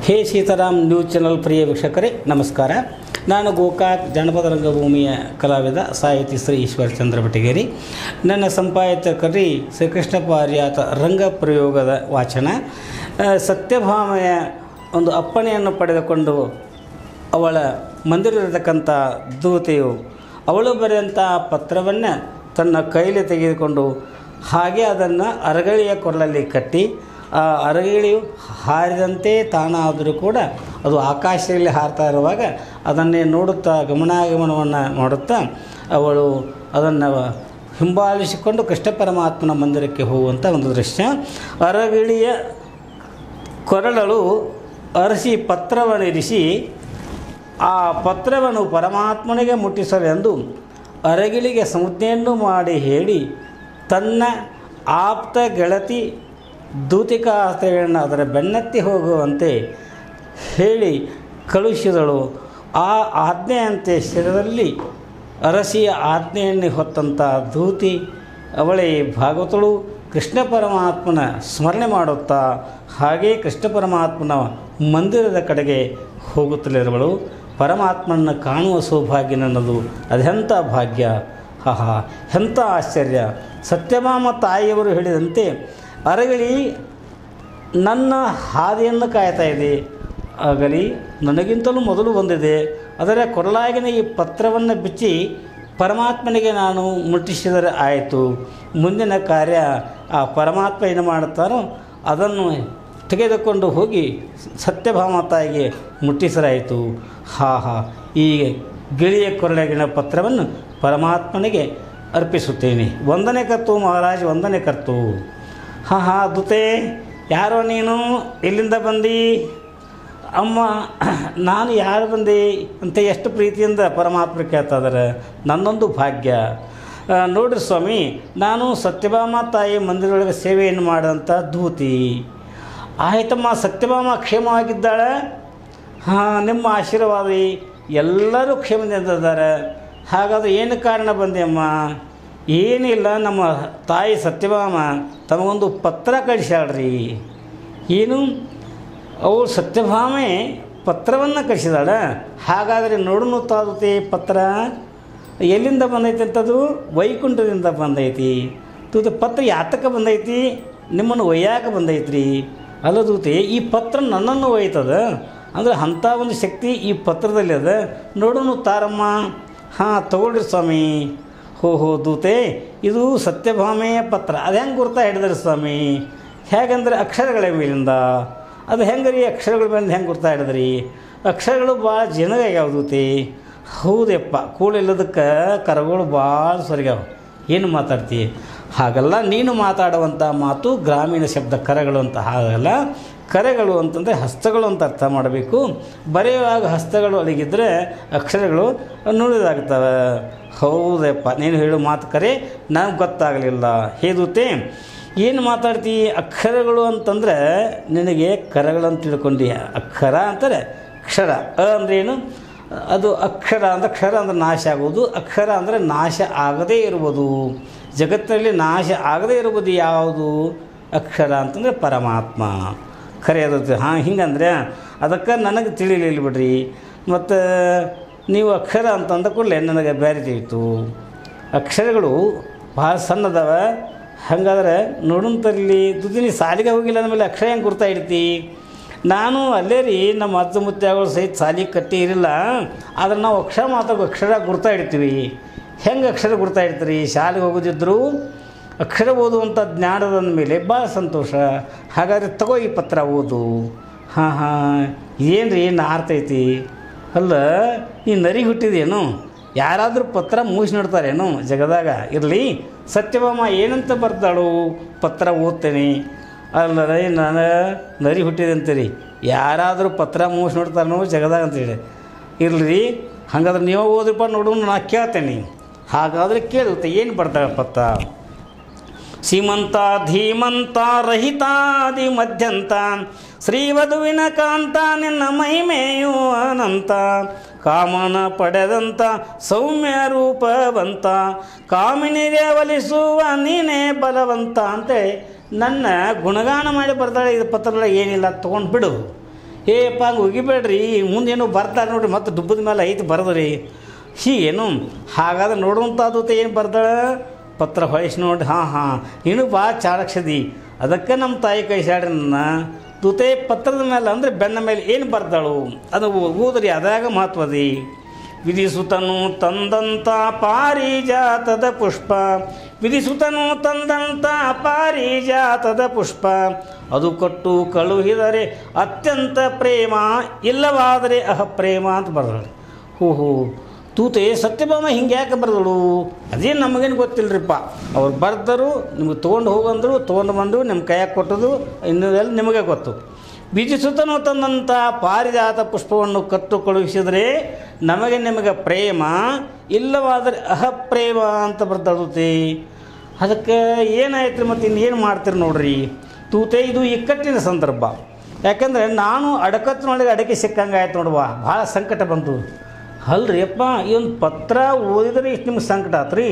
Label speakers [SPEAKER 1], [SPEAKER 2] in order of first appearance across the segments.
[SPEAKER 1] ಹೇ Sitaram news channel ಪ್ರಿಯ ವೀಕ್ಷಕರೇ ನಮಸ್ಕಾರ. ನಾನು ಗೋಕಾಕ್ ಜನಪದ ರಂಗಭೂಮಿಯ ಕಲಾವಿದ ಸಾಹಿತಿ ಶ್ರೀ ಈಶ್ವರಚಂದ್ರ ಬಟಗೇರಿ. ನನ್ನ ಸಂಪಾದಕರಿ ಶ್ರೀಕೃಷ್ಣ ಪಾರ್ಯಾತ ರಂಗ ಪ್ರಯೋಗದ ವಾಚನ. ಸತ್ಯಭಾಮೆಯ ಒಂದು ಅಪ್ಪಣೆಯನ್ನು ಪಡೆದುಕೊಂಡು ಅವಳ ಮಂದಿರದಕ್ಕಂಥ ದೂತೆಯು ಅವಳು ಬರೆದಂಥ ಪತ್ರವನ್ನು ತನ್ನ ಕೈಲಿ ತೆಗೆದುಕೊಂಡು ಹಾಗೆ ಅದನ್ನು ಅರಗಳಿಯ ಕೊರಳಲ್ಲಿ ಕಟ್ಟಿ ಆ ಅರಗಿಳಿಯು ಹಾರಿದಂತೆ ತಾನಾದರೂ ಕೂಡ ಅದು ಆಕಾಶದಲ್ಲಿ ಹಾರ್ತಾ ಇರುವಾಗ ಅದನ್ನೇ ನೋಡುತ್ತಾ ಗಮನಾಗಮನವನ್ನು ಮಾಡುತ್ತಾ ಅವಳು ಅದನ್ನು ಹಿಂಬಾಲಿಸಿಕೊಂಡು ಕೃಷ್ಣ ಪರಮಾತ್ಮನ ಮಂದಿರಕ್ಕೆ ಹೋಗುವಂಥ ಒಂದು ದೃಶ್ಯ. ಅರಗಿಳಿಯ ಕೊರಳಲು ಅರಸಿ ಪತ್ರವನ್ನಿರಿಸಿ ಆ ಪತ್ರವನ್ನು ಪರಮಾತ್ಮನಿಗೆ ಮುಟ್ಟಿಸಲೆಂದು ಅರಗಿಳಿಗೆ ಸಂಜ್ಞೆಯನ್ನು ಮಾಡಿ ಹೇಳಿ ತನ್ನ ಆಪ್ತ ಗೆಳತಿ ದೂತಿಕಾ ಆಸ್ತೆಗಳನ್ನು ಅದರ ಬೆನ್ನತ್ತಿ ಹೋಗುವಂತೆ ಹೇಳಿ ಕಳುಹಿಸಿದಳು. ಆ ಆಜ್ಞೆಯಂತೆ ಶಿರದಲ್ಲಿ ಅರಸಿಯ ಆಜ್ಞೆಯನ್ನು ಹೊತ್ತಂಥ ದೂತಿ ಅವಳೇ ಭಾಗವತಳು ಕೃಷ್ಣ ಪರಮಾತ್ಮನ ಸ್ಮರಣೆ ಮಾಡುತ್ತಾ ಹಾಗೇ ಕೃಷ್ಣ ಪರಮಾತ್ಮನ ಮಂದಿರದ ಕಡೆಗೆ ಹೋಗುತ್ತಲಿರುವಳು. ಪರಮಾತ್ಮನ ಕಾಣುವ ಸೌಭಾಗ್ಯ ನನ್ನದು. ಅದೆಂಥ ಭಾಗ್ಯ! ಆಹಾ, ಎಂಥ ಆಶ್ಚರ್ಯ! ಸತ್ಯಭಾಮ ತಾಯಿಯವರು ಹೇಳಿದಂತೆ ಅರಗಿಳಿ ನನ್ನ ಹಾದಿಯನ್ನು ಕಾಯ್ತಾ ಇದೆ. ಆಗಲಿ ನನಗಿಂತಲೂ ಮೊದಲು ಬಂದಿದೆ. ಅದರ ಕೊರಳಾಗಿನ ಈ ಪತ್ರವನ್ನು ಬಿಚ್ಚಿ ಪರಮಾತ್ಮನಿಗೆ ನಾನು ಮುಟ್ಟಿಸಿದರೆ ಆಯಿತು. ಮುಂದಿನ ಕಾರ್ಯ ಆ ಪರಮಾತ್ಮ ಏನು ಮಾಡುತ್ತಾನೋ ಅದನ್ನು ತೆಗೆದುಕೊಂಡು ಹೋಗಿ ಸತ್ಯಭಾಮ ತಾಯಿಗೆ ಮುಟ್ಟಿಸರಾಯಿತು. ಈ ಗಿಳಿಯ ಕೊರಳಾಗಿನ ಪತ್ರವನ್ನು ಪರಮಾತ್ಮನಿಗೆ ಅರ್ಪಿಸುತ್ತೇನೆ. ವಂದನೆ ಕರ್ತು ಮಹಾರಾಜ್, ವಂದನೆ ಕರ್ತು. ದೂತೆ, ಯಾರೋ ನೀನು? ಎಲ್ಲಿಂದ ಬಂದಿ? ಅಮ್ಮ, ನಾನು ಯಾರು ಬಂದೆ ಅಂತ ಎಷ್ಟು ಪ್ರೀತಿಯಿಂದ ಪರಮಾತ್ಮ ಕೇಳ್ತಾ ಇದ್ದಾರೆ. ನನ್ನೊಂದು ಭಾಗ್ಯ. ನೋಡಿರಿ ಸ್ವಾಮಿ, ನಾನು ಸತ್ಯಭಾಮ ತಾಯಿ ಮಂದಿರದೊಳಗೆ ಸೇವೆಯನ್ನು ಮಾಡಿದಂಥ ದೂತಿ. ಆಯ್ತಮ್ಮ, ಸತ್ಯಭಾಮ ಕ್ಷೇಮವಾಗಿದ್ದಾಳೆ? ನಿಮ್ಮ ಆಶೀರ್ವಾದ, ಎಲ್ಲರೂ ಕ್ಷೇಮದಿಂದ ಇದ್ದಾರೆ. ಹಾಗಾದರೆ ಏನು ಕಾರಣ ಬಂದೆ ಅಮ್ಮ? ಏನಿಲ್ಲ, ನಮ್ಮ ತಾಯಿ ಸತ್ಯಭಾಮ ತಮಗೊಂದು ಪತ್ರ ಕಳಿಸ್ಯಾಳ್ರಿ. ಏನು? ಅವಳು ಸತ್ಯಭಾಮೆ ಪತ್ರವನ್ನು ಕಳಿಸಿದಾಳ? ಹಾಗಾದರೆ ನೋಡೋಣ ತಾದುತೆ ಪತ್ರ ಎಲ್ಲಿಂದ ಬಂದೈತಿ ಅಂತದು? ವೈಕುಂಠದಿಂದ ಬಂದೈತಿ. ತೂತೆ ಪತ್ರ ಯಾತಕ್ಕೆ ಬಂದೈತಿ? ನಿಮ್ಮನ್ನು ಒಯ್ಯಾಕೆ ಬಂದೈತ್ರಿ. ಅಲ್ಲ ದೂತೆ, ಈ ಪತ್ರ ನನ್ನನ್ನು ಒಯ್ತದ ಅಂದರೆ ಅಂಥ ಒಂದು ಶಕ್ತಿ ಈ ಪತ್ರದಲ್ಲಿ ಅದ. ನೋಡೋಣ ತಾರಮ್ಮ. ತಗೊಳ್ರಿ ಸ್ವಾಮಿ. ದೂತೆ, ಇದು ಸತ್ಯಭಾಮೆಯ ಪತ್ರ. ಅದು ಹೆಂಗೆ ಗುರ್ತಾ ಹಿಡಿದ್ರಿ ಸ್ವಾಮಿ? ಹೇಗಂದ್ರೆ ಅಕ್ಷರಗಳ ಮೇಲಿಂದ. ಅದು ಹೆಂಗೆ ರೀ ಅಕ್ಷರಗಳ ಮೇಲಿಂದ ಹೆಂಗೆ ಗುರ್ತಾ ಹಿಡಿದ್ರಿ? ಅಕ್ಷರಗಳು ಭಾಳ ಜನಗಾಗ್ಯಾವ ದೂತೆ. ಹೌದಪ್ಪ, ಕೂಳಿಲ್ಲದಕ್ಕೆ ಕರಗಳು ಭಾಳ ಸರಿಗಾವ. ಏನು ಮಾತಾಡ್ತಿ? ಹಾಗಲ್ಲ, ನೀನು ಮಾತಾಡುವಂಥ ಮಾತು ಗ್ರಾಮೀಣ ಶಬ್ದ ಕರೆಗಳು ಅಂತ. ಹಾಗಲ್ಲ, ಕರೆಗಳು ಅಂತಂದರೆ ಹಸ್ತಗಳು ಅಂತ ಅರ್ಥ ಮಾಡಬೇಕು. ಬರೆಯುವಾಗ ಹಸ್ತಗಳು ಅಡಗಿದ್ರೆ ಅಕ್ಷರಗಳು ನುಡಿದಾಗ್ತವೆ. ಹೌದಪ್ಪ, ನೀನು ಹೇಳು ಮಾತು ಕರೆ, ನನಗೆ ಗೊತ್ತಾಗಲಿಲ್ಲ. ಹೇದೂತೆ, ಏನು ಮಾತಾಡ್ತಿ? ಅಕ್ಷರಗಳು ಅಂತಂದರೆ ನಿನಗೆ ಕರೆಗಳಂತ ತಿಳ್ಕೊಂಡು. ಅಕ್ಷರ ಅಂತಾರೆ ಕ್ಷರ. ಅಂದರೆ ಏನು? ಅದು ಅಕ್ಷರ ಅಂದರೆ ಕ್ಷರ ಅಂದರೆ ನಾಶ ಆಗುವುದು. ಅಕ್ಷರ ಅಂದರೆ ನಾಶ ಆಗದೇ ಇರುವುದು. ಜಗತ್ತಿನಲ್ಲಿ ನಾಶ ಆಗದೇ ಇರುವುದು ಯಾವುದು? ಅಕ್ಷರ ಅಂತಂದರೆ ಪರಮಾತ್ಮ. ಖರೆ ಅದು. ಹಿಂಗಂದ್ರೆ ಅದಕ್ಕೆ ನನಗೆ ತಿಳಿಲಿಲ್ಲ ಬಿಡ್ರಿ. ಮತ್ತು ನೀವು ಅಕ್ಷರ ಅಂತಂದ ಕೂಡಲೇ ನನಗೆ ಬೇರೆ ತಿಳಿತು. ಅಕ್ಷರಗಳು ಭಾಳ ಸಣ್ಣದವ. ಹಾಗಾದ್ರೆ ನೋಡಂತಲ್ಲಿ ದುದಿನಿ ಸಾಲಿಗೆ ಹೋಗಿಲ್ಲ ಅಂದಮೇಲೆ ಅಕ್ಷರ ಹೆಂಗೆ ಗುರ್ತಾ ಇಡ್ತಿ? ನಾನು ಅಲ್ಲೇ ರೀ, ನಮ್ಮ ಅಜ್ಜ ಮುತ್ತೆಗಳು ಸಹಿತ ಸಾಲಿಗೆ ಕಟ್ಟಿ ಇರಲಿಲ್ಲ. ಆದರೆ ನಾವು ಅಕ್ಷರ ಗುರ್ತಾ ಇಡ್ತೀವಿ. ಹೆಂಗೆ ಅಕ್ಷರ ಗುರ್ತಾ ಇಡ್ತೀರಿ? ಶಾಲೆಗೆ ಹೋಗೋದಿದ್ರು ಅಕ್ಷರ ಓದುವಂಥ ಜ್ಞಾನದ ಮೇಲೆ ಭಾಳ ಸಂತೋಷ. ಹಾಗಾದರೆ ತಗೋ ಈ ಪತ್ರ ಓದು. ಏನು ರೀ ನಾರ್ತೈತಿ? ಅಲ್ಲ, ಈ ನರಿ ಹುಟ್ಟಿದೇನು? ಯಾರಾದರೂ ಪತ್ರ ಮೂಸಿ ನೋಡ್ತಾರೇನು ಜಗದಾಗ? ಇರಲಿ, ಸತ್ಯಭಾಮ ಏನಂತ ಬರ್ತಾಳು? ಪತ್ರ ಓದ್ತೇನೆ. ಅಲ್ಲ ರೀ, ನಾನು ನರಿ ಹುಟ್ಟಿದೆ ಅಂತೀರಿ. ಯಾರಾದರೂ ಪತ್ರ ಮೂಸಿ ನೋಡ್ತಾರೋ ಜಗದಾಗ ಅಂತೇಳಿ. ಇರಲಿ, ಹಾಗಾದ್ರೆ ನೀವು ಓದ್ರಿಪ್ಪ, ನೋಡು, ನಾನು ಕೇಳ್ತೇನೆ. ಹಾಗಾದರೆ ಕೇಳುತ್ತೆ, ಏನು ಬರ್ತಾಳೆ ಪತ್ರ? ಸೀಮಂತ ಧೀಮಂತ ರಹಿತಾದಿ ಮಧ್ಯಂತ ಶ್ರೀವಧುವಿನ ಕಾಂತ ನಿನ್ನ ಮಹಿಮೆಯು ಅನಂತ ಕಾಮನ ಪಡೆದಂಥ ಸೌಮ್ಯ ರೂಪವಂತ ಕಾಮಿನಿಗೆ ಒಲಿಸುವ ನೀನೇ ಬಲವಂತ ಅಂತೇಳಿ ನನ್ನ ಗುಣಗಾನ ಮಾಡಿ ಬರ್ತಾಳೆ. ಇದು ಪತ್ರದಲ್ಲಿ ಏನಿಲ್ಲ, ತೊಗೊಂಡು ಬಿಡು. ಏಪ್ಪ ಹಂಗೆ ಒಗಿಬೇಡ್ರಿ, ಮುಂದೇನು ಬರ್ತಾರೆ ನೋಡ್ರಿ, ಮತ್ತು ದುಬ್ಬದ ಮೇಲೆ ಐತಿ ಬರೋದ್ರಿ ಹೀಗೇನು. ಹಾಗಾದ್ರೆ ನೋಡುವಂಥ ದೂತೆ ಏನು ಬರ್ದಾಳ, ಪತ್ರ ಹೊಳಿಸಿ ನೋಡಿ, ಹಾಂ ನೀನು ಭಾಳ ಚಾಣಕ್ಷದಿ, ಅದಕ್ಕೆ ನಮ್ಮ ತಾಯಿ ಕಳಿಸ್ಯಾಡ್ರಿ ನನ್ನ ದೂತೆ. ಪತ್ರದ ಮೇಲೆ ಅಂದರೆ ಬೆನ್ನ ಮೇಲೆ ಏನು ಬರ್ದಾಳು ಅದು ಓದ್ರಿ, ಅದಾಗ ಮಹತ್ವದಿ. ವಿಧಿಸುತನು ತಂದಂಥ ಪಾರಿಜಾತದ ಪುಷ್ಪ, ವಿಧಿಸುತನು ತಂದಂಥ ಪಾರಿಜಾತದ ಪುಷ್ಪ, ಅದು ಕೊಟ್ಟು ಕಳುಹಿದರೆ ಅತ್ಯಂತ ಪ್ರೇಮ, ಇಲ್ಲವಾದರೆ ಅಹಪ್ರೇಮ ಅಂತ ಬರ್ದಾಳೆ. ಹೋ ತೂತೆ ಸತ್ಯಭಾಮ ಹಿಂಗೆ ಯಾಕೆ ಬರೆದಳು ಅದೇನು ನಮಗೇನು ಗೊತ್ತಿಲ್ಲರಿಪ್ಪ. ಅವ್ರು ಬರ್ದರು, ನಿಮಗೆ ತೊಗೊಂಡು ಹೋಗಂದರು, ತೊಗೊಂಡು ಬಂದರು, ನಿಮ್ಮ ಕೈಯಾಗ ಕೊಟ್ಟದು, ಇನ್ನೆಲ್ಲ ನಿಮಗೆ ಗೊತ್ತು. ವಿಧಿಸುತ್ತನೋ ತಂದಂಥ ಪಾರಿಜಾತ ಪುಷ್ಪವನ್ನು ಕಟ್ಟು ಕಳುಹಿಸಿದರೆ ನಮಗೆ ನಿಮಗೆ ಪ್ರೇಮ, ಇಲ್ಲವಾದರೆ ಅಹಪ್ರೇಮ ಅಂತ ಬರ್ದಳುತ್ತೆ. ಅದಕ್ಕೆ ಏನಾಯ್ತು ರೀ, ಮತ್ತು ಇನ್ನೇನು ಮಾಡ್ತೀರಿ ನೋಡ್ರಿ ತೂತೆ. ಇದು ಇಕ್ಕಟ್ಟಿನ ಸಂದರ್ಭ, ಯಾಕಂದರೆ ನಾನು ಅಡಕತ್ತಿನೊಳಗೆ ಅಡಕೆ ಸಿಕ್ಕಂಗೆ ಆಯ್ತು ನೋಡುವ, ಭಾಳ ಸಂಕಟ ಬಂತು. ಅಲ್ರಿ ಅಪ್ಪ, ಈ ಒಂದು ಪತ್ರ ಓದಿದ್ರೆ ಇಷ್ಟು ನಿಮ್ಗೆ ಸಂಕಟ ಆತು ರೀ,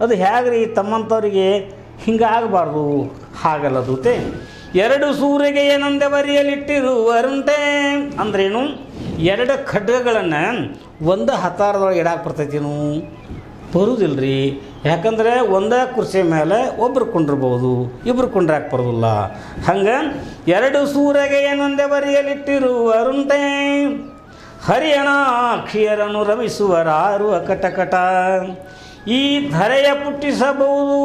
[SPEAKER 1] ಅದು ಹೇಗೆ ರೀ ತಮ್ಮಂಥವ್ರಿಗೆ ಹಿಂಗಾಗಬಾರ್ದು. ಹಾಗಲ್ಲ ದೂತೆ. ಎರಡು ಸೂರ್ಯಗೆ ಏನಂದೆ ಬರಿಯಲಿಟ್ಟಿರುವರುಂಟೆ ಅಂದ್ರೇನು, ಎರಡು ಖಡ್ಗಗಳನ್ನು ಒಂದು ಹತಾರದೊಳಗೆ ಇಡಾಕೆ ಬರ್ತೈತೇನು, ಬರುವುದಿಲ್ಲ ರೀ. ಯಾಕಂದರೆ ಒಂದೇ ಕುರ್ಚಿ ಮೇಲೆ ಒಬ್ರು ಕುಂಡಿರ್ಬೋದು, ಇಬ್ಬರು ಕುಂಡ್ರಾಕೆ ಬರೋದಿಲ್ಲ. ಹಂಗೆ ಎರಡು ಸೂರ್ಯಗೆ ಏನಂದೆ ಬರಿಯಲಿಟ್ಟಿರುವರುಂಟೆ, ಹರಿಯಣಾಕ್ಷಿಯರನ್ನು ರಮಿಸುವರಾರು ಅಕಟಕಟ. ಈ ಧರೆಯ ಪುಟ್ಟಿಸಬಹುದು,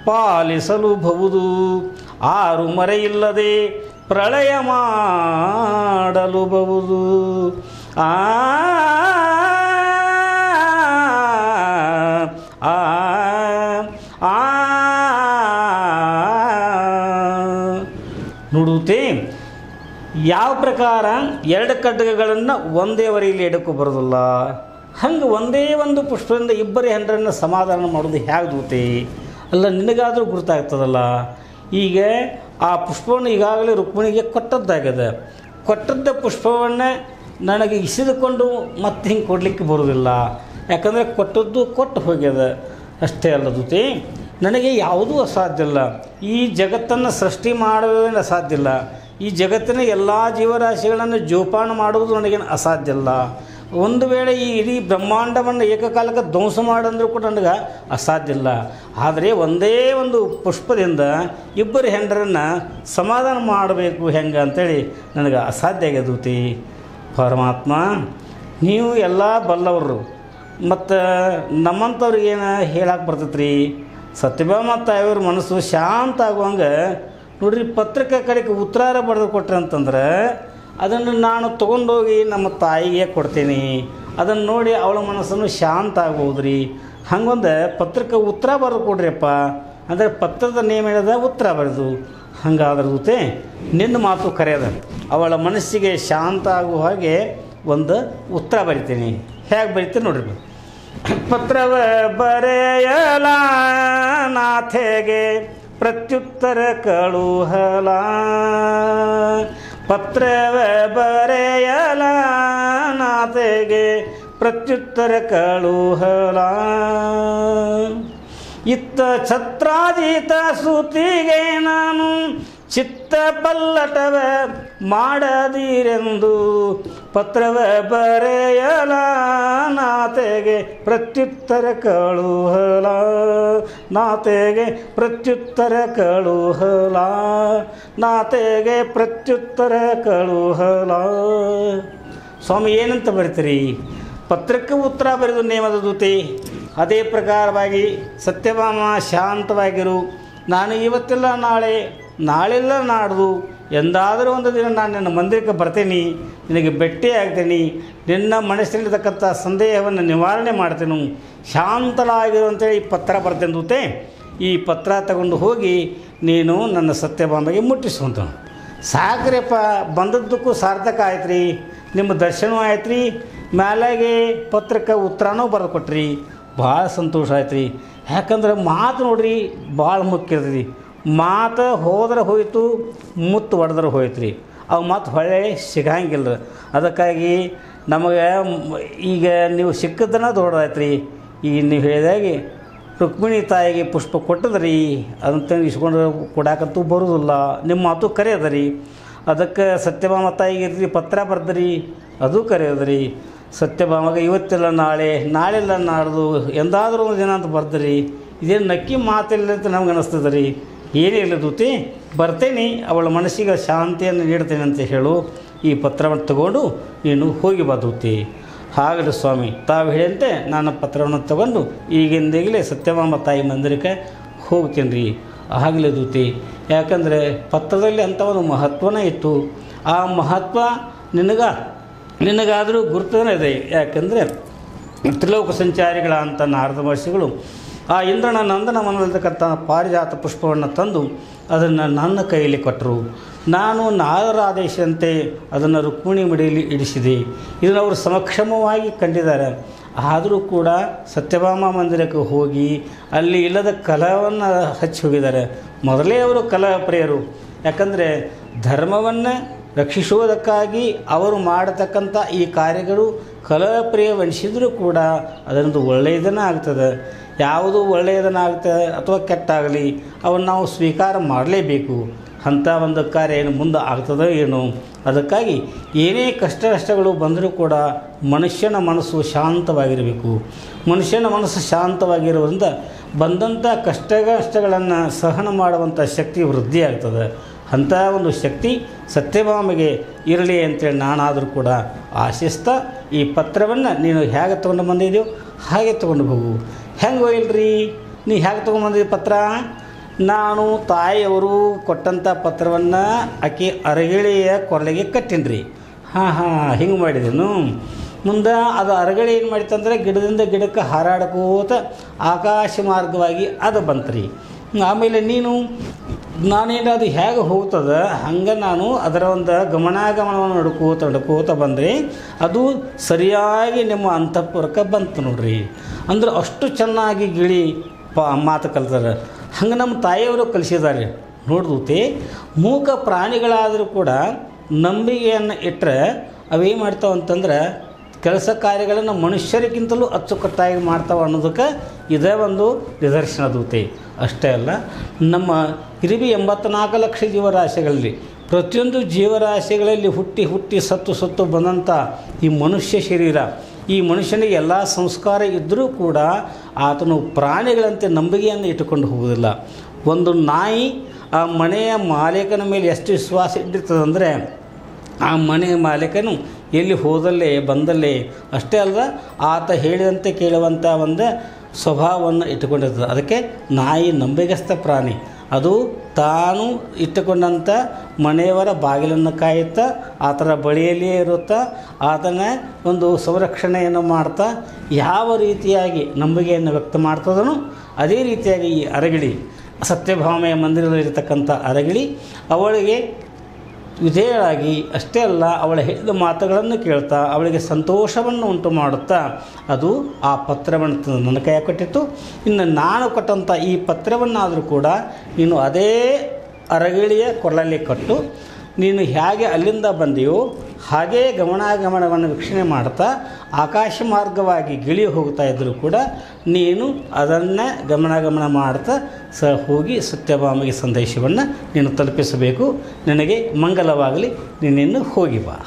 [SPEAKER 1] ಪಾಲಿಸಲು ಬಹುದು, ಆರು ಮರೆಯಿಲ್ಲದೆ ಪ್ರಳಯ ಮಾಡಲು ಬಹುದು. ಆ ನೋಡುತ್ತೆ ಯಾವ ಪ್ರಕಾರ ಎರಡು ಖಡ್ಗಗಳನ್ನು ಒಂದೇ ವರಿಯಲ್ಲಿ ಎಡಕ್ಕೂ ಬರೋದಿಲ್ಲ. ಹಂಗೆ ಒಂದೇ ಒಂದು ಪುಷ್ಪದಿಂದ ಇಬ್ಬರು ಹೆಂಡರನ್ನು ಸಮಾಧಾನ ಮಾಡೋದು ಹೇಗೆ ದೂತೆ ಅಲ್ಲ, ನಿನಗಾದರೂ ಗುರುತಾಗ್ತದಲ್ಲ. ಈಗ ಆ ಪುಷ್ಪವನ್ನು ಈಗಾಗಲೇ ರುಕ್ಮಿಣಿಗೆ ಕೊಟ್ಟದ್ದಾಗಿದೆ, ಕೊಟ್ಟದ್ದ ಪುಷ್ಪವನ್ನು ನನಗೆ ಇಸಿದುಕೊಂಡು ಮತ್ತೆ ಹಿಂಗೆ ಕೊಡಲಿಕ್ಕೆ ಬರೋದಿಲ್ಲ. ಯಾಕಂದರೆ ಕೊಟ್ಟದ್ದು ಕೊಟ್ಟು ಹೋಗ್ಯದ ಅಷ್ಟೇ ಅಲ್ಲ ದೂತೆ. ನನಗೆ ಯಾವುದೂ ಅಸಾಧ್ಯ ಇಲ್ಲ, ಈ ಜಗತ್ತನ್ನು ಸೃಷ್ಟಿ ಮಾಡೋದೇನು ಅಸಾಧ್ಯ ಇಲ್ಲ, ಈ ಜಗತ್ತಿನ ಎಲ್ಲ ಜೀವರಾಶಿಗಳನ್ನು ಜೋಪಾನ ಮಾಡುವುದು ನನಗೇನು ಅಸಾಧ್ಯ ಇಲ್ಲ. ಒಂದು ವೇಳೆ ಈ ಇಡೀ ಬ್ರಹ್ಮಾಂಡವನ್ನು ಏಕಕಾಲಕ್ಕೆ ಧ್ವಂಸ ಮಾಡಂದ್ರೂ ಕೂಡ ನನಗೆ ಅಸಾಧ್ಯ ಇಲ್ಲ. ಆದರೆ ಒಂದೇ ಒಂದು ಪುಷ್ಪದಿಂದ ಇಬ್ಬರು ಹೆಂಡರನ್ನು ಸಮಾಧಾನ ಮಾಡಬೇಕು ಹೆಂಗೆ ಅಂಥೇಳಿ ನನಗೆ ಅಸಾಧ್ಯ ಆಗಿದೆ ದೂತಿ. ಪರಮಾತ್ಮ ನೀವು ಎಲ್ಲ ಬಲ್ಲವರು, ಮತ್ತು ನಮ್ಮಂಥವ್ರಿಗೇನು ಹೇಳಕ್ಕೆ ಬರ್ತೈತೆ ರೀ. ಸತ್ಯಭಾಮ ತಾಯಿಯವ್ರ ಮನಸ್ಸು ಶಾಂತ ಆಗುವಂಗೆ ನೋಡ್ರಿ, ಪತ್ರಿಕೆ ಕಡೆಗೆ ಉತ್ತರ ಬರೆದು ಕೊಟ್ರೆ ಅಂತಂದ್ರೆ ಅದನ್ನು ನಾನು ತೊಗೊಂಡೋಗಿ ನಮ್ಮ ತಾಯಿಗೆ ಕೊಡ್ತೀನಿ, ಅದನ್ನು ನೋಡಿ ಅವಳ ಮನಸ್ಸನ್ನು ಶಾಂತ ಆಗ್ಬೋದು ರೀ. ಹಂಗೊಂದು ಪತ್ರಕ್ಕೆ ಉತ್ತರ ಬರೆದು ಕೊಡ್ರಿಯಪ್ಪ ಅಂದರೆ ಪತ್ರದ ನೇಮ ಹೇಳಿದ ಉತ್ತರ ಬರೆದು. ಹಂಗಾದ್ರೆ ಜೊತೆ ನಿನ್ನ ಮಾತು ಕರೆಯದ, ಅವಳ ಮನಸ್ಸಿಗೆ ಶಾಂತ ಆಗುವ ಹಾಗೆ ಒಂದು ಉತ್ತರ ಬರಿತೀನಿ. ಹೇಗೆ ಬರಿತೀನಿ ನೋಡ್ರಿ. ಪತ್ರವ ಬರೆಯಲ ನಾಥೆಗೆ ಪ್ರತ್ಯುತ್ತರ ಕಳುಹಲ, ಪತ್ರವ ಬರೆಯಲ ನಾಥೆಗೆ ಪ್ರತ್ಯುತ್ತರ ಕಳುಹಲ. ಇತ್ತ ಛತ್ರಾಜಿತ ಸುತಿಗೆ ನಾನು ಚಿತ್ತ ಪಲ್ಲಟವ ಮಾಡದಿರೆಂದು, ಪತ್ರವ ಬರೆಯಲ ನಾತೆಗೆ ಪ್ರತ್ಯುತ್ತರ ಕಳುಹಲ, ನಾತೆಗೆ ಪ್ರತ್ಯುತ್ತರ ಕಳುಹಲ, ನಾತೆಗೆ ಪ್ರತ್ಯುತ್ತರ ಕಳುಹಲ. ಸ್ವಾಮಿ ಏನಂತ ಬರೀತೀರಿ? ಪತ್ರಕ್ಕೆ ಉತ್ತರ ಬರೆದು ನೇಮದ ದೂತೆ. ಅದೇ ಪ್ರಕಾರವಾಗಿ ಸತ್ಯಭಾಮ ಶಾಂತವಾಗಿರು, ನಾನು ಇವತ್ತಿಲ್ಲ ನಾಳೆ, ನಾಳೆಲ್ಲ ನಾಡ್ದು ಎಂದಾದರೂ ಒಂದು ದಿನ ನಾನು ನಿನ್ನ ಮಂದಿರಕ್ಕೆ ಬರ್ತೀನಿ, ನಿನಗೆ ಭೇಟಿ ಆಗ್ತೀನಿ, ನಿನ್ನ ಮನಸ್ಸಿನಲ್ಲಿರ್ತಕ್ಕಂಥ ಸಂದೇಹವನ್ನು ನಿವಾರಣೆ ಮಾಡ್ತೇನೆ, ಶಾಂತಲಾಗಿರು ಅಂತೇಳಿ ಪತ್ರ ಬರ್ತೇನೆ ದೂತೆ. ಈ ಪತ್ರ ತಗೊಂಡು ಹೋಗಿ ನೀನು ನನ್ನ ಸತ್ಯಭಾಮಗೆ ಮುಟ್ಟಿಸುವಂತ. ಸಾಕ್ರಿಯಪ್ಪ, ಬಂದದ್ದಕ್ಕೂ ಸಾರ್ಥಕ ಆಯ್ತು ರೀ, ನಿಮ್ಮ ದರ್ಶನವೂ ಆಯ್ತು ರೀ, ಮ್ಯಾಲಾಗೆ ಪತ್ರಕ್ಕೆ ಉತ್ತರನೂ ಬರೆದು ಕೊಟ್ರಿ, ಭಾಳ ಸಂತೋಷ ಆಯ್ತು ರೀ. ಯಾಕಂದ್ರೆ ಮಾತು ನೋಡ್ರಿ ಭಾಳ ಮುಖ್ಯ ರೀ. ಮಾತು ಹೋದ್ರೆ ಹೋಯ್ತು, ಮುತ್ತು ಹೊಡೆದ್ರೆ ಹೋಯ್ತು ರೀ, ಅವು ಮಾತು ಹೊಳೆ ಸಿಗಂಗಿಲ್ಲ. ಅದಕ್ಕಾಗಿ ನಮಗೆ ಈಗ ನೀವು ಸಿಕ್ಕದನ್ನ ದೊಡ್ಡದಾಯ್ತು ರೀ. ಈಗ ನೀವು ಹೇಳಿದಾಗೆ ರುಕ್ಮಿಣಿ ತಾಯಿಗೆ ಪುಷ್ಪ ಕೊಟ್ಟದ್ರಿ, ಅದನ್ನು ಇಸ್ಕೊಂಡು ಕೊಡಾಕಂತೂ ಬರೋದಿಲ್ಲ, ನಿಮ್ಮ ಮಾತು ಕರೆ ಅದ ರೀ. ಅದಕ್ಕೆ ಸತ್ಯಭಾಮ ತಾಯಿಗೆ ಪತ್ರ ಬರ್ದ್ರಿ, ಅದು ಕರೆಯೋದ್ರಿ. ಸತ್ಯಭಾಮಗೆ ಇವತ್ತೆಲ್ಲ ನಾಳೆ, ನಾಳೆಲ್ಲ ನಾಡ್ದು, ಎಂದಾದರೂ ಒಂದು ದಿನ ಅಂತ ಬರ್ದ್ರಿ. ಇದೇನು ನಕ್ಕಿ ಮಾತಿಲ್ಲ ಅಂತ ನಮ್ಗೆ ಅನ್ನಿಸ್ತದೆ ರೀ. ಏನಿಲ್ಲ ದೂತಿ, ಬರ್ತೇನೆ, ಅವಳ ಮನಸ್ಸಿಗೆ ಶಾಂತಿಯನ್ನು ನೀಡ್ತೇನೆ ಅಂತ ಹೇಳು. ಈ ಪತ್ರವನ್ನು ತಗೊಂಡು ನೀನು ಹೋಗಿ ಬಾ ದೂತಿ. ಹಾಗಲಿ ಸ್ವಾಮಿ, ತಾವು ಹೇಳಿದಂತೆ ನಾನು ಪತ್ರವನ್ನು ತಗೊಂಡು ಈಗಿಂದೀಗಲೇ ಸತ್ಯಭಾಮ ತಾಯಿ ಮಂದಿರಕ್ಕೆ ಹೋಗ್ತೀನಿ ರೀ. ಆಗಲೇ ದೂತಿ, ಯಾಕಂದರೆ ಪತ್ರದಲ್ಲಿ ಅಂಥ ಒಂದು ಮಹತ್ವನೇ ಇತ್ತು. ಆ ಮಹತ್ವ ನಿನಗಾದರೂ ಗುರುತನೇ ಇದೆ. ಯಾಕಂದರೆ ತ್ರಿಲೋಕ ಸಂಚಾರಿಗಳ ಅಂತ ನಾರದ ಮಹರ್ಷಿಗಳು ಆ ಇಂದ್ರನ ನಂದನ ಮನದಲ್ಲಿರ್ತಕ್ಕಂಥ ಪಾರಿಜಾತ ಪುಷ್ಪವನ್ನು ತಂದು ಅದನ್ನು ನನ್ನ ಕೈಯಲ್ಲಿ ಕೊಟ್ಟರು. ನಾನು ನಾರದರ ಆದೇಶದಂತೆ ಅದನ್ನು ರುಕ್ಮಿಣಿ ಮಡಿಯಲ್ಲಿ ಇಡಿಸಿದೆ. ಇದನ್ನು ಅವರು ಸಮಕ್ಷಮವಾಗಿ ಕಂಡಿದ್ದಾರೆ. ಆದರೂ ಕೂಡ ಸತ್ಯಭಾಮ ಮಂದಿರಕ್ಕೆ ಹೋಗಿ ಅಲ್ಲಿ ಇಲ್ಲದ ಕಲವನ್ನು ಹಚ್ಚಿ ಹೋಗಿದ್ದಾರೆ. ಮೊದಲೇ ಅವರು ಕಲಹಪ್ರಿಯರು. ಯಾಕಂದರೆ ಧರ್ಮವನ್ನು ರಕ್ಷಿಸುವುದಕ್ಕಾಗಿ ಅವರು ಮಾಡತಕ್ಕಂಥ ಈ ಕಾರ್ಯಗಳು ಕಲಹಪ್ರಿಯವೆನಿಸಿದರೂ ಕೂಡ ಅದೊಂದು ಒಳ್ಳೆಯದನ್ನು ಆಗ್ತದೆ. ಯಾವುದು ಒಳ್ಳೆಯದನ್ನು ಆಗ್ತದೆ ಅಥವಾ ಕೆಟ್ಟಾಗಲಿ ಅವನ್ನು ನಾವು ಸ್ವೀಕಾರ ಮಾಡಲೇಬೇಕು. ಅಂಥ ಒಂದು ಕಾರ್ಯ ಏನು ಮುಂದೆ ಆಗ್ತದೋ ಏನೋ. ಅದಕ್ಕಾಗಿ ಏನೇ ಕಷ್ಟಗಳು ಬಂದರೂ ಕೂಡ ಮನುಷ್ಯನ ಮನಸ್ಸು ಶಾಂತವಾಗಿರಬೇಕು. ಮನುಷ್ಯನ ಮನಸ್ಸು ಶಾಂತವಾಗಿರುವುದರಿಂದ ಬಂದಂಥ ಕಷ್ಟಗಳನ್ನು ಸಹನ ಮಾಡುವಂಥ ಶಕ್ತಿ ವೃದ್ಧಿಯಾಗ್ತದೆ. ಅಂಥ ಒಂದು ಶಕ್ತಿ ಸತ್ಯಭಾಮೆಗೆ ಇರಲಿ ಅಂತೇಳಿ ನಾನಾದರೂ ಕೂಡ ಆಶಿಸ್ತಾ ಈ ಪತ್ರವನ್ನು ನೀನು ಹೇಗೆ ತೊಗೊಂಡು ಬಂದಿದೆಯೋ ಹಾಗೆ ತೊಗೊಂಡು ಹೋಗು. ಹೆಂಗೆ ಹೋಗಿಲ್ರಿ, ನೀ ಹೇಗೆ ತೊಗೊಂಡ್ಬಂದಿದ್ದ ಪತ್ರ? ನಾನು ತಾಯಿಯವರು ಕೊಟ್ಟಂಥ ಪತ್ರವನ್ನು ಆಕೆ ಅರಗಿಳಿಯ ಕೊರಳಿಗೆ ಕಟ್ಟೀನಿ ರೀ. ಹಿಂಗೆ ಮಾಡಿದೆನು. ಮುಂದೆ ಅದು ಅರಗಳಿ ಏನು ಮಾಡಿತಂದರೆ ಗಿಡದಿಂದ ಗಿಡಕ್ಕೆ ಹಾರಾಡ್ಕೋತ ಆಕಾಶ ಮಾರ್ಗವಾಗಿ ಅದು ಬಂತು ರೀ. ಆಮೇಲೆ ನಾನೇನು ಅದು ಹೇಗೆ ಹೋಗ್ತದೆ ಹಂಗೆ ನಾನು ಅದರ ಒಂದು ಗಮನಾಗಮನವನ್ನು ನಡ್ಕೋತ ಬಂದರೆ ಅದು ಸರಿಯಾಗಿ ನಿಮ್ಮ ಅಂತಃಪುರಕ್ಕೆ ಬಂತು ನೋಡ್ರಿ. ಅಂದ್ರೆ ಅಷ್ಟು ಚೆನ್ನಾಗಿ ಗಿಳಿ ಮಾತು ಕಲ್ತಾರೆ. ಹಂಗೆ ನಮ್ಮ ತಾಯಿಯವರು ಕಲಿಸಿದ್ದಾರೆ. ನೋಡ್ದೂತಿ, ಮೂಕ ಪ್ರಾಣಿಗಳಾದರೂ ಕೂಡ ನಂಬಿಕೆಯನ್ನು ಇಟ್ಟರೆ ಅವೇನು ಮಾಡ್ತಾವೆ ಅಂತಂದ್ರೆ ಕೆಲಸ ಕಾರ್ಯಗಳನ್ನು ಮನುಷ್ಯರಿಗಿಂತಲೂ ಅಚ್ಚುಕಟ್ಟಾಗಿ ಮಾಡ್ತಾವೆ ಅನ್ನೋದಕ್ಕೆ ಇದೇ ಒಂದು ನಿದರ್ಶನ ದೂತೆ. ಅಷ್ಟೇ ಅಲ್ಲ, ನಮ್ಮ ಇರುವಿ 84 ಲಕ್ಷ ಜೀವರಾಶಿಗಳಲ್ಲಿ ಪ್ರತಿಯೊಂದು ಜೀವರಾಶಿಗಳಲ್ಲಿ ಹುಟ್ಟಿ ಸತ್ತು ಬಂದಂಥ ಈ ಮನುಷ್ಯ ಶರೀರ, ಈ ಮನುಷ್ಯನಿಗೆ ಎಲ್ಲ ಸಂಸ್ಕಾರ ಇದ್ದರೂ ಕೂಡ ಆತನು ಪ್ರಾಣಿಗಳಂತೆ ನಂಬಿಕೆಯನ್ನು ಇಟ್ಟುಕೊಂಡು ಹೋಗುವುದಿಲ್ಲ. ಒಂದು ನಾಯಿ ಆ ಮನೆಯ ಮಾಲೀಕನ ಮೇಲೆ ಎಷ್ಟು ವಿಶ್ವಾಸ ಇಟ್ಟಿರ್ತದಂದರೆ ಆ ಮನೆಯ ಮಾಲೀಕನು ಎಲ್ಲಿ ಹೋದಲ್ಲೇ ಬಂದಲ್ಲೇ, ಅಷ್ಟೇ ಅಲ್ಲ ಆತ ಹೇಳಿದಂತೆ ಕೇಳುವಂಥ ಒಂದು ಸ್ವಭಾವವನ್ನು ಇಟ್ಟುಕೊಂಡಿರ್ತದೆ. ಅದಕ್ಕೆ ನಾಯಿ ನಂಬಿಗಸ್ತ ಪ್ರಾಣಿ. ಅದು ತಾನು ಇಟ್ಟುಕೊಂಡಂಥ ಮನೆಯವರ ಬಾಗಿಲನ್ನು ಕಾಯುತ್ತಾ ಆತನ ಬಳಿಯಲ್ಲಿಯೇ ಇರುತ್ತಾ ಆತನ ಒಂದು ಸಂರಕ್ಷಣೆಯನ್ನು ಮಾಡ್ತಾ ಯಾವ ರೀತಿಯಾಗಿ ನಂಬಿಕೆಯನ್ನು ವ್ಯಕ್ತ ಮಾಡ್ತದನೋ ಅದೇ ರೀತಿಯಾಗಿ ಈ ಅರಗಿಳಿ, ಸತ್ಯಭಾಮೆಯ ಮಂದಿರದಲ್ಲಿರ್ತಕ್ಕಂಥ ಅರಗಿಳಿ ಅವಳಿಗೆ ವಿಧೇಯರಾಗಿ, ಅಷ್ಟೇ ಅಲ್ಲ ಅವಳ ಹೇಳಿದ ಮಾತುಗಳನ್ನು ಕೇಳ್ತಾ ಅವಳಿಗೆ ಸಂತೋಷವನ್ನು ಉಂಟು ಮಾಡುತ್ತಾ ಅದು ಆ ಪತ್ರವನ್ನು ನನ್ನ ಕೈ ಕೊಟ್ಟಿತ್ತು. ಇನ್ನು ನಾನು ಕೊಟ್ಟಂಥ ಈ ಪತ್ರವನ್ನಾದರೂ ಕೂಡ ನೀನು ಅದೇ ಅರಗಿಳಿಯ ಕೊರಳಲ್ಲಿ ಕಟ್ಟು, ನೀನು ಹೇಗೆ ಅಲ್ಲಿಂದ ಬಂದೆಯೋ ಹಾಗೇ ಗಮನಾಗಮನವನ್ನು ವೀಕ್ಷಣೆ ಮಾಡ್ತಾ ಆಕಾಶ ಮಾರ್ಗವಾಗಿ ಗಿಳಿ ಹೋಗ್ತಾ ಇದ್ದರೂ ಕೂಡ ನೀನು ಅದನ್ನು ಗಮನಾಗಮನ ಮಾಡ್ತಾ ಹೋಗಿ ಸತ್ಯಭಾಮೆಗೆ ಸಂದೇಶವನ್ನು ನೀನು ತಲುಪಿಸಬೇಕು. ನಿನಗೆ ಮಂಗಲವಾಗಲಿ, ನೀನಿನ್ನು ಹೋಗಿ ಬಾ.